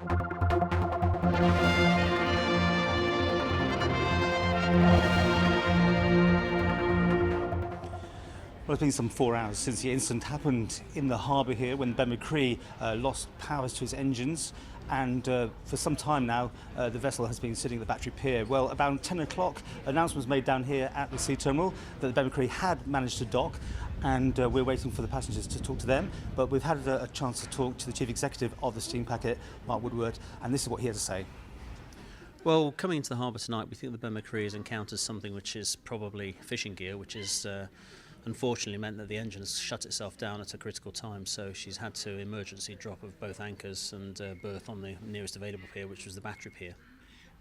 Well, it's been some 4 hours since the incident happened in the harbour here when Ben-my-Chree lost powers to its engines, and for some time now the vessel has been sitting at the Battery Pier. Well, about 10 o'clock, an announcement was made down here at the sea terminal that the Ben-my-Chree had managed to dock, and we're waiting for the passengers to talk to them. But we've had a chance to talk to the chief executive of the steam packet, Mark Woodward, and this is what he had to say. Well, coming into the harbour tonight, we think the Ben-my-Chree has encountered something which is probably fishing gear, which is unfortunately meant that the engine has shut itself down at a critical time, so she's had to emergency drop of both anchors and berth on the nearest available pier, which was the Battery Pier.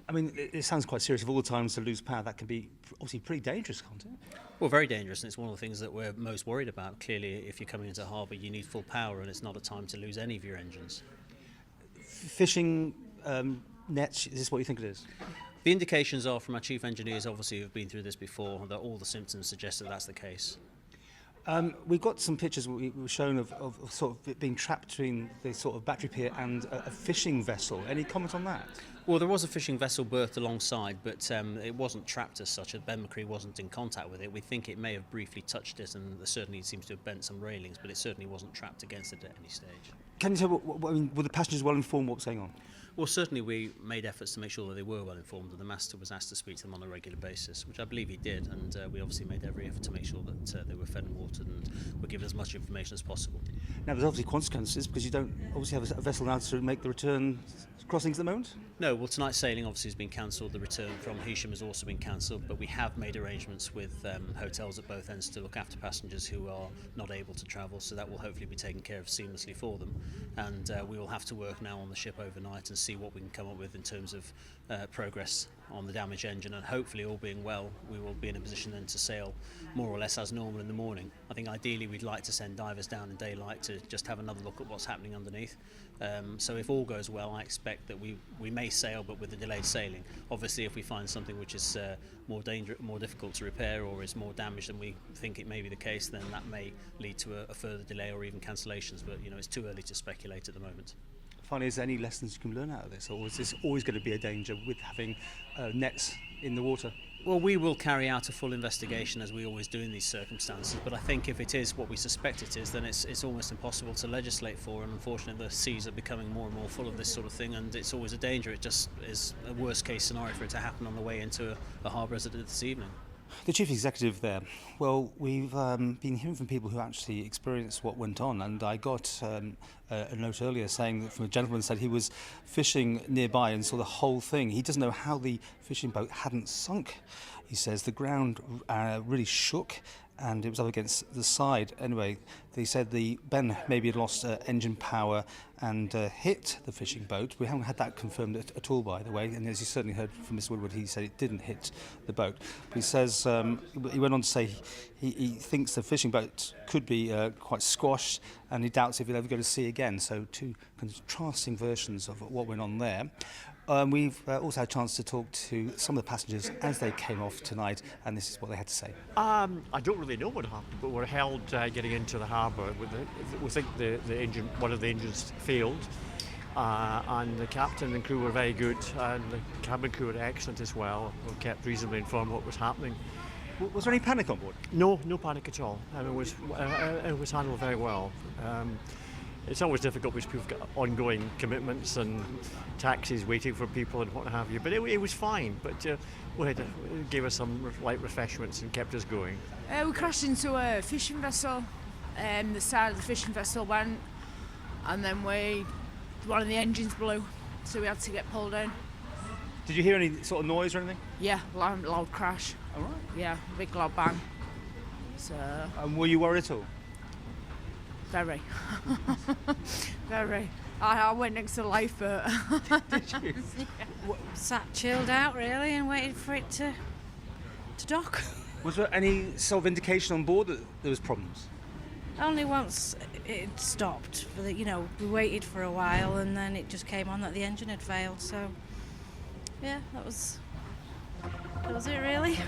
I mean, it sounds quite serious. Of all the times to lose power, that can be obviously pretty dangerous, can't it? Well, very dangerous, and it's one of the things that we're most worried about. Clearly, if you're coming into harbour, you need full power, and it's not a time to lose any of your engines. Fishing nets, is this what you think it is? The indications are from our chief engineers, obviously, who've been through this before, that all the symptoms suggest that that's the case. We've got some pictures we were shown of sort of it being trapped between the sort of Battery Pier and a fishing vessel. Any comment on that? Well, there was a fishing vessel berthed alongside, but it wasn't trapped as such. Ben-my-Chree wasn't in contact with it. We think it may have briefly touched it, and certainly it seems to have bent some railings, but it certainly wasn't trapped against it at any stage. Can you tell I mean, were the passengers well informed what was going on? Well, certainly we made efforts to make sure that they were well informed, and the master was asked to speak to them on a regular basis, which I believe he did, and we obviously made every effort to make sure that they were fed and watered and were given as much information as possible. Now, there's obviously consequences because you don't obviously have a vessel now to make the return crossings at the moment? No, well, tonight's sailing obviously has been cancelled. The return from Heysham has also been cancelled, but we have made arrangements with hotels at both ends to look after passengers who are not able to travel, so that will hopefully be taken care of seamlessly for them. And we will have to work now on the ship overnight and see what we can come up with in terms of progress on the damaged engine, and hopefully, all being well, we will be in a position then to sail more or less as normal in the morning. I think ideally we'd like to send divers down in daylight to just have another look at what's happening underneath. So if all goes well, I expect that we may sail, but with a delayed sailing. Obviously, if we find something which is more difficult to repair or is more damaged than we think it may be the case, then that may lead to a further delay or even cancellations. But it's too early to speculate at the moment. Finally, is there any lessons you can learn out of this, or is this always going to be a danger with having nets in the water? Well, we will carry out a full investigation as we always do in these circumstances, but I think if it is what we suspect it is, then it's almost impossible to legislate for, and unfortunately the seas are becoming more and more full of this sort of thing, and it's always a danger. It just is a worst case scenario for it to happen on the way into a harbour as it did this evening. The chief executive there, well, we've been hearing from people who actually experienced what went on, and I got a note earlier saying from a gentleman said he was fishing nearby and saw the whole thing. He doesn't know how the fishing boat hadn't sunk. He says the ground really shook and it was up against the side. Anyway, they said the Ben maybe had lost engine power and hit the fishing boat. We haven't had that confirmed at all, by the way, and as you certainly heard from Mr. Woodward, he said it didn't hit the boat. But he says, he went on to say he thinks the fishing boat could be quite squashed, and he doubts if he'll ever go to sea again. So two contrasting versions of what went on there. We've also had a chance to talk to some of the passengers as they came off tonight, and this is what they had to say. I don't really know what happened, but we're held getting into the harbour. We think the engine, one of the engines failed, and the captain and crew were very good, and the cabin crew were excellent as well. We kept reasonably informed what was happening. Was there any panic on board? No panic at all. I mean, it was handled very well. It's always difficult because people have got ongoing commitments and taxis waiting for people and what have you. But it was fine. But gave us some light refreshments and kept us going. We crashed into a fishing vessel. The side of the fishing vessel went, and then one of the engines blew, so we had to get pulled in. Did you hear any sort of noise or anything? Yeah, loud crash. All right. Yeah, big loud bang. So. Were you worried at all? Very. Very. I went next to the lifeboat. Did you? Yeah. Sat chilled out really and waited for it to dock. Was there any sort of indication on board that there was problems? Only once it stopped. We waited for a while and then it just came on that the engine had failed. So, yeah, that was it really.